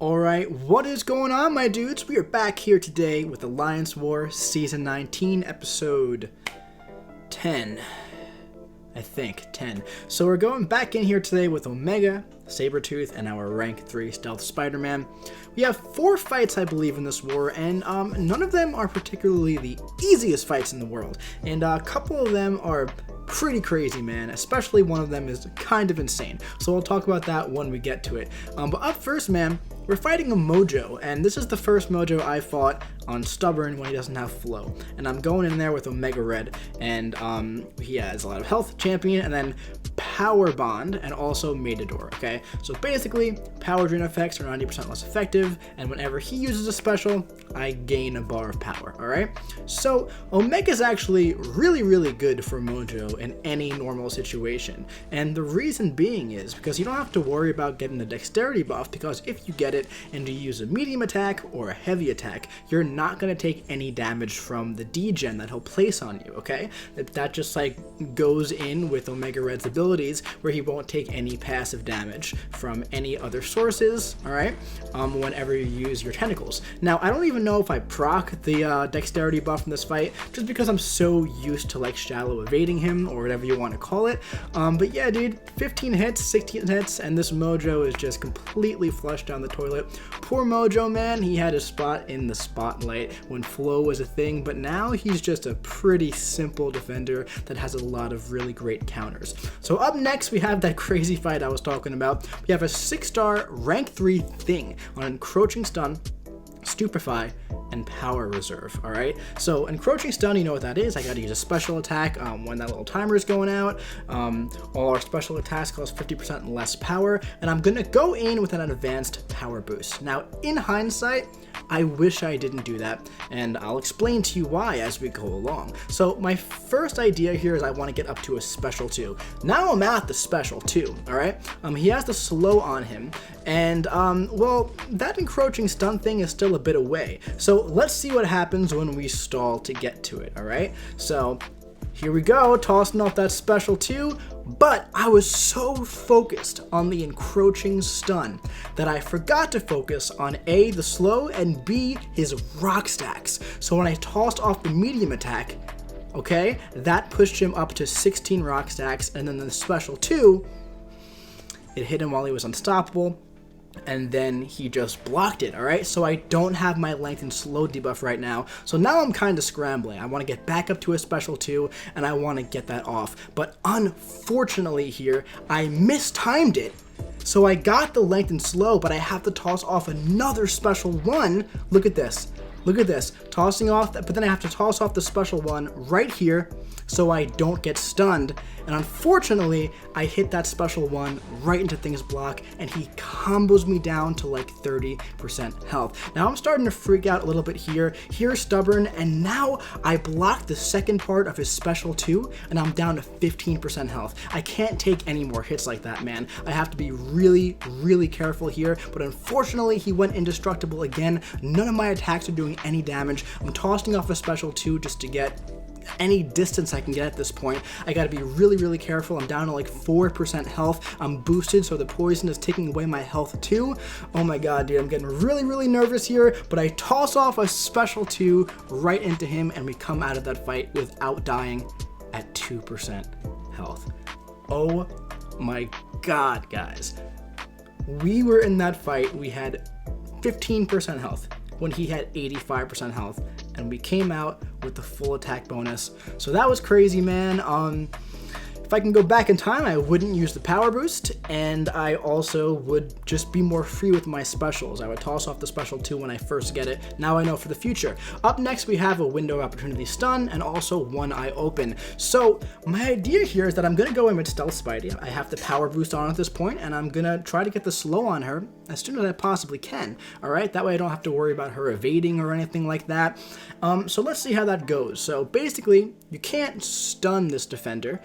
Alright, what is going on, my dudes? We are back here today with Alliance War Season 19, Episode 10. I think, 10. So we're going back in here today with Omega, Sabretooth, and our Rank 3 Stealth Spider-Man. We have 4 fights, I believe, in this war, and none of them are particularly the easiest fights in the world. And a couple of them are pretty crazy, man. Especially one of them is kind of insane. So we'll talk about that when we get to it. But up first, man, we're fighting a Mojo, and this is the first Mojo I fought on Stubborn when he doesn't have Flow. And I'm going in there with Omega Red, and he has a lot of health, Champion, and then Power Bond, and also Matador, okay? So basically, power drain effects are 90% less effective, and whenever he uses a special, I gain a bar of power, alright? So, Omega's actually really good for Mojo in any normal situation. And the reason being is because you don't have to worry about getting the dexterity buff, because if you get it and you use a medium attack or a heavy attack, you're not going to take any damage from the degen that he'll place on you, okay? That just like goes in with Omega Red's abilities, where he won't take any passive damage from any other sources, alright, whenever you use your tentacles. Now, I don't even know if I proc the dexterity buff in this fight, just because I'm so used to like shallow evading him, or whatever you want to call it. But yeah, dude, 15 hits, 16 hits, and this Mojo is just completely flushed down the toilet. Poor Mojo, man, he had a spot in the spotlight when Flow was a thing, but now he's just a pretty simple defender that has a lot of really great counters. So up next, we have that crazy fight I was talking about. We have a 6-star rank 3 thing on Encroaching Stun, Stupefy, and Power Reserve, alright? So, Encroaching Stun, you know what that is. I gotta use a special attack when that little timer is going out. All our special attacks cost 50% less power, and I'm gonna go in with an advanced power boost. Now, in hindsight, I wish I didn't do that, and I'll explain to you why as we go along. So my first idea here is I want to get up to a special 2. Now I'm at the special 2, alright? He has the slow on him, and well, that Encroaching Stun thing is still a bit away. So let's see what happens when we stall to get to it, alright? So here we go, tossing off that special 2, but I was so focused on the Encroaching Stun that I forgot to focus on A, the slow, and B, his rock stacks. So when I tossed off the medium attack, okay, that pushed him up to 16 rock stacks, and then the special 2, it hit him while he was unstoppable, and then he just blocked it, alright? So I don't have my length and slow debuff right now, so now I'm kind of scrambling. I want to get back up to a special 2, and I want to get that off. But unfortunately here, I mistimed it. So I got the length and slow, but I have to toss off another special 1. Look at this. Look at this. Tossing off that, but then I have to toss off the special 1 right here so I don't get stunned. And unfortunately, I hit that special 1 right into Thing's block, and he combos me down to like 30% health. Now I'm starting to freak out a little bit here. Here's Stubborn, and now I blocked the second part of his special 2, and I'm down to 15% health. I can't take any more hits like that, man. I have to be really careful here, but unfortunately, he went indestructible again. None of my attacks are doing any damage. I'm tossing off a special 2 just to get any distance I can get at this point. I gotta be really careful. I'm down to like 4% health. I'm boosted, so the poison is taking away my health too. Oh my god, dude, I'm getting really nervous here, but I toss off a special 2 right into him, and we come out of that fight without dying at 2% health. Oh my god, guys. We were in that fight, we had 15% health when he had 85% health, and we came out with the full attack bonus. So that was crazy, man. If I can go back in time, I wouldn't use the power boost, and I also would just be more free with my specials. I would toss off the special 2 when I first get it. Now I know for the future. Up next, we have a window of opportunity stun and also one eye open. So my idea here is that I'm gonna go in with Stealth Spidey. I have the power boost on at this point, and I'm gonna try to get the slow on her as soon as I possibly can. All right, that way I don't have to worry about her evading or anything like that. So let's see how that goes. So basically, you can't stun this defender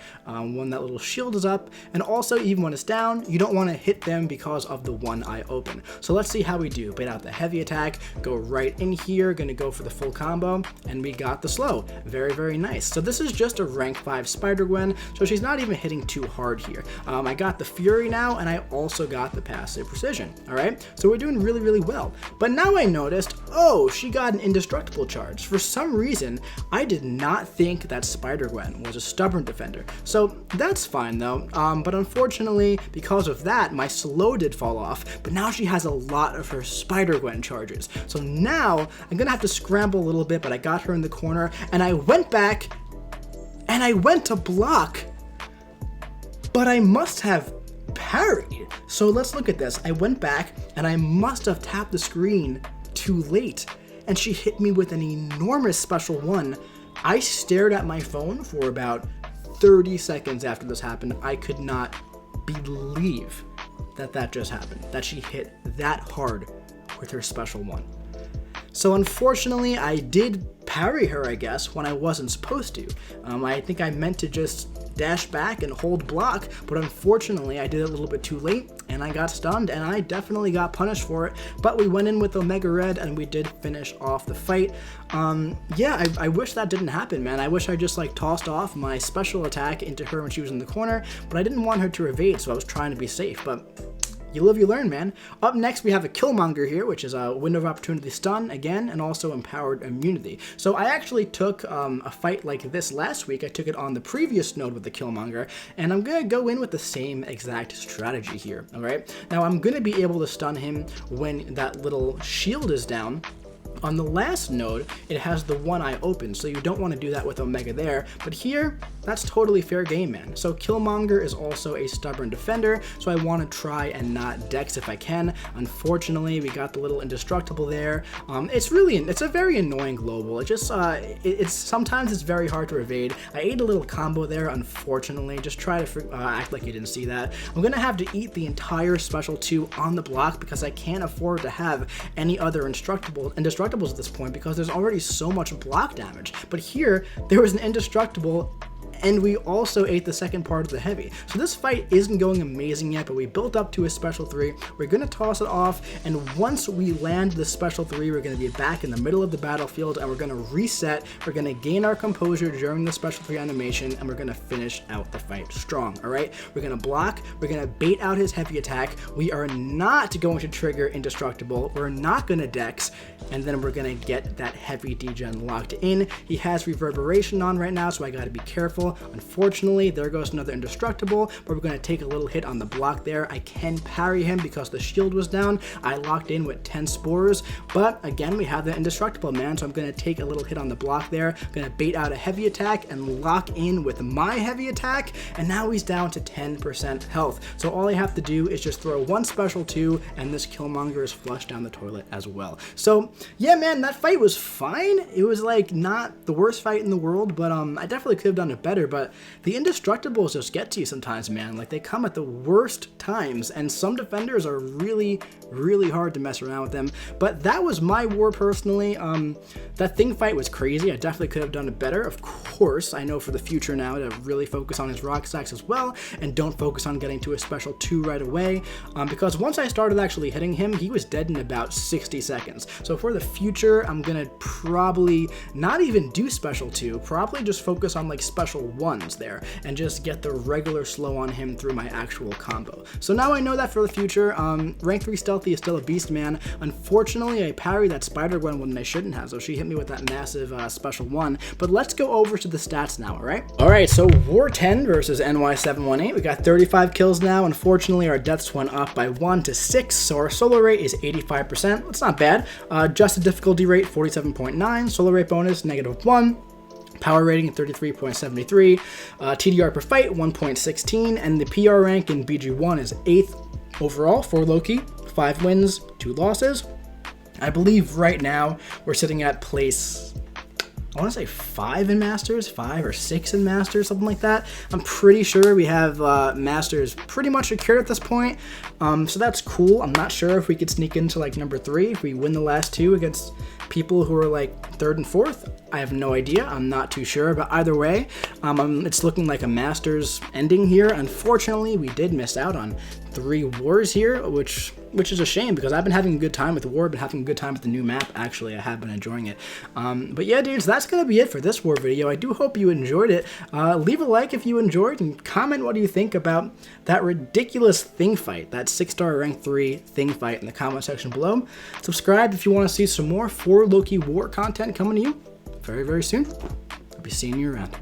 when that little shield is up, and also even when it's down, you don't want to hit them because of the one eye open. So let's see how we do. Bait out the heavy attack, go right in here, gonna go for the full combo, and we got the slow. Very, very nice. So this is just a rank 5 Spider-Gwen, so she's not even hitting too hard here. I got the Fury now, and I also got the passive precision. All right, so we're doing really, really well. But now I noticed, oh, she got an indestructible charge. For some reason, I did not think that Spider-Gwen was a stubborn defender. So that's fine though, but unfortunately, because of that, my slow did fall off, but now she has a lot of her Spider-Gwen charges. So now I'm gonna have to scramble a little bit, but I got her in the corner, and I went back, and I went to block, but I must have parried. So let's look at this. I went back, and I must have tapped the screen too late, and she hit me with an enormous special one. I stared at my phone for about 30 seconds after this happened. I could not believe that that just happened, that she hit that hard with her special one. So unfortunately, I did parry her, I guess, when I wasn't supposed to. I think I meant to just dash back and hold block, but unfortunately I did it a little bit too late, and I got stunned, and I definitely got punished for it. But we went in with Omega Red, and we did finish off the fight. Yeah, I wish that didn't happen, man. I wish I just like tossed off my special attack into her when she was in the corner, but I didn't want her to evade, so I was trying to be safe. But you live, you learn, man. Up next, we have a Killmonger here, which is a window of opportunity stun again, and also empowered immunity. So I actually took a fight like this last week. I took it on the previous node with the Killmonger, and I'm gonna go in with the same exact strategy here. All right. Now I'm gonna be able to stun him when that little shield is down. On the last node, it has the one eye open, so you don't want to do that with Omega there, but here, that's totally fair game, man. So Killmonger is also a stubborn defender, so I want to try and not dex if I can. Unfortunately, we got the little indestructible there. It's a very annoying global. It just, sometimes it's very hard to evade. I ate a little combo there, unfortunately. Just try to act like you didn't see that. I'm gonna have to eat the entire special 2 on the block because I can't afford to have any other indestructibles at this point because there's already so much block damage. But here, there was an indestructible, and we also ate the second part of the heavy. So this fight isn't going amazing yet, but we built up to a special 3. We're gonna toss it off, and once we land the special 3, we're gonna be back in the middle of the battlefield, and we're gonna reset. We're gonna gain our composure during the special 3 animation, and we're gonna finish out the fight strong, all right? We're gonna block, we're gonna bait out his heavy attack. We are not going to trigger indestructible. We're not gonna dex, and then we're gonna get that heavy degen locked in. He has reverberation on right now, so I gotta be careful. Unfortunately, there goes another indestructible, but we're going to take a little hit on the block there. I can parry him because the shield was down. I locked in with 10 spores, but again, we have the indestructible, man, so I'm going to take a little hit on the block there. I'm going to bait out a heavy attack and lock in with my heavy attack, and now he's down to 10% health. So all I have to do is just throw one special 2, and this Killmonger is flushed down the toilet as well. So yeah, man, that fight was fine. It was like not the worst fight in the world, but I definitely could have done it better. But the indestructibles just get to you sometimes, man. Like, they come at the worst times, and some defenders are really, really hard to mess around with them. But that was my war personally. That Thing fight was crazy. I definitely could have done it better. Of course, I know for the future now to really focus on his rock stacks as well, and don't focus on getting to a special 2 right away, because once I started actually hitting him, he was dead in about 60 seconds. So for the future, I'm gonna probably not even do special 2, probably just focus on like special 1s there, and just get the regular slow on him through my actual combo. So now I know that for the future. Rank 3 Stealthy is still a beast, man. Unfortunately, I parried that Spider-Gwen when I shouldn't have, so she hit me with that massive special 1. But let's go over to the stats now, alright? Alright, so War 10 versus NY718. We got 35 kills now. Unfortunately, our deaths went up by 1 to 6, so our solo rate is 85%. That's not bad. Adjusted difficulty rate, 47.9. Solo rate bonus, -1. Power rating 33.73, TDR per fight 1.16, and the PR rank in BG1 is 8th overall for Loki, 5 wins, 2 losses. I believe right now we're sitting at place, I want to say 5 in Masters, 5 or 6 in Masters, something like that. I'm pretty sure we have Masters pretty much secured at this point, so that's cool. I'm not sure if we could sneak into like number 3 if we win the last 2 against people who are like 3rd and 4th. I have no idea. I'm not too sure, but either way, it's looking like a Masters ending here. Unfortunately, we did miss out on 3 wars here, which is a shame because I've been having a good time with the war, been having a good time with the new map. Actually, I have been enjoying it. But yeah, dudes, that's gonna be it for this war video. I do hope you enjoyed it. Leave a like if you enjoyed, and comment what do you think about that ridiculous thing fight, that 6-star rank 3 thing fight in the comment section below. Subscribe if you want to see some more 4 Loki war content coming to you very, very soon. I'll be seeing you around.